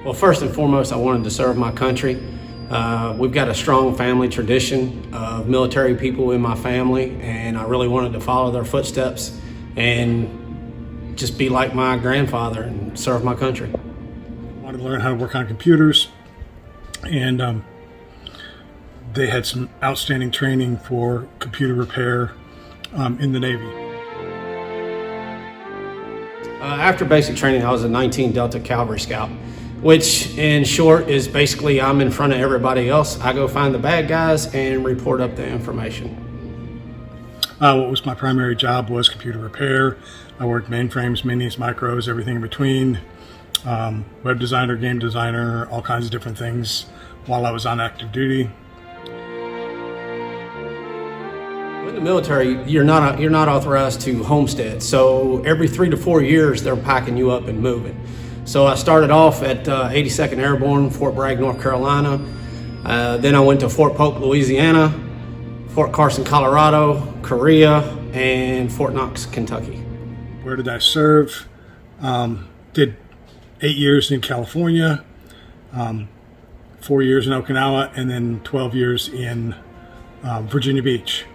Well, first and foremost, I wanted to serve my country. We've got a strong family tradition of military people in my family, and I really wanted to follow their footsteps and just be like my grandfather and serve my country. I wanted to learn how to work on computers, and they had some outstanding training for computer repair in the Navy. After basic training, I was a 19 Delta Cavalry Scout, which in short is basically I'm in front of everybody else. I go find the bad guys and report up the information. What was my primary job was computer repair. I worked mainframes, minis, micros, everything in between. Web designer, game designer, all kinds of different things while I was on active duty. In the military, you're not authorized to homestead. So every 3 to 4 years, they're packing you up and moving. So I started off at 82nd Airborne, Fort Bragg, North Carolina. Then I went to Fort Polk, Louisiana, Fort Carson, Colorado, Korea, and Fort Knox, Kentucky. Where did I serve? Did 8 years in California, 4 years in Okinawa, and then 12 years in Virginia Beach.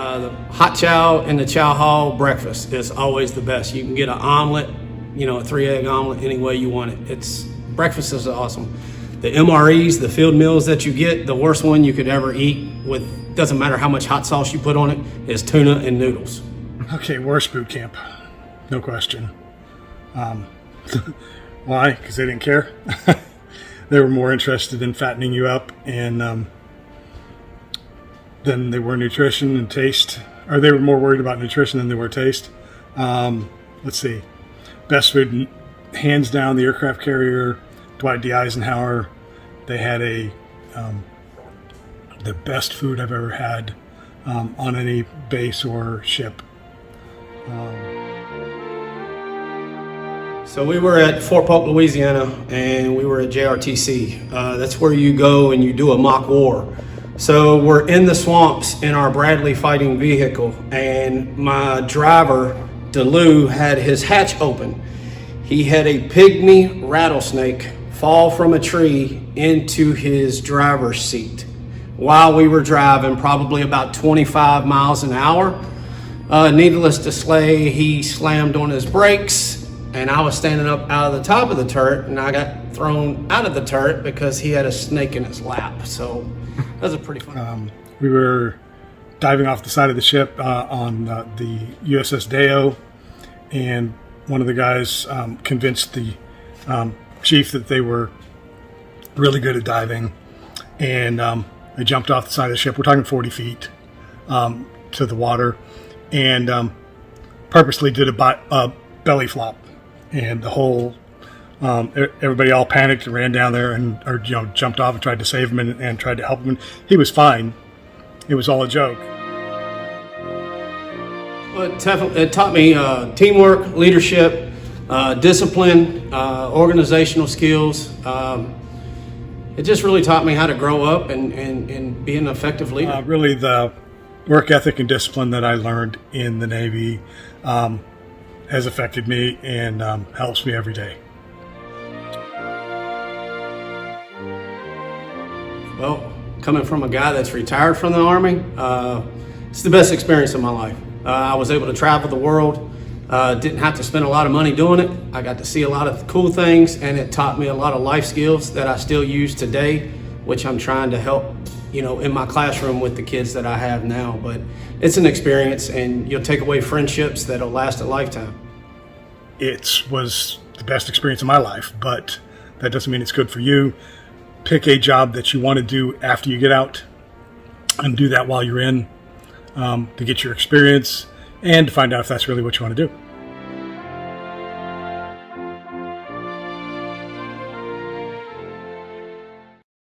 The hot chow in the chow hall breakfast is always the best. You can get an omelet, a 3-egg omelet, any way you want it. Breakfast is awesome. The MREs, the field meals that you get, the worst one you could ever eat, with doesn't matter how much hot sauce you put on it, is tuna and noodles. Okay, worst boot camp, no question. Why? Because they didn't care. They were more interested in fattening you up and than they were nutrition and taste, or they were more worried about nutrition than they were taste. Let's see, best food, hands down, the aircraft carrier, Dwight D. Eisenhower. They had the best food I've ever had on any base or ship. So we were at Fort Polk, Louisiana, and we were at JRTC. That's where you go and you do a mock war. So we're in the swamps in our Bradley fighting vehicle, and my driver, DeLu, had his hatch open. He had a pygmy rattlesnake fall from a tree into his driver's seat while we were driving, probably about 25 miles an hour. Needless to say, he slammed on his brakes, and I was standing up out of the top of the turret, and I got thrown out of the turret because he had a snake in his lap. So that was a pretty fun. We were diving off the side of the ship on the USS Deo, and one of the guys convinced the chief that they were really good at diving, and they jumped off the side of the ship. We're talking 40 feet to the water, and purposely did a belly flop, and the whole everybody all panicked and ran down there and jumped off and tried to save him and tried to help him. He was fine. It was all a joke. Well, it taught me teamwork, leadership, discipline, organizational skills. It just really taught me how to grow up and be an effective leader. Really, the work ethic and discipline that I learned in the Navy has affected me and helps me every day. Well, coming from a guy that's retired from the Army, it's the best experience of my life. I was able to travel the world, didn't have to spend a lot of money doing it. I got to see a lot of cool things, and it taught me a lot of life skills that I still use today, which I'm trying to help, in my classroom with the kids that I have now. But it's an experience, and you'll take away friendships that'll last a lifetime. It was the best experience of my life, but that doesn't mean it's good for you. Pick a job that you want to do after you get out and do that while you're in, to get your experience and to find out if that's really what you want to do.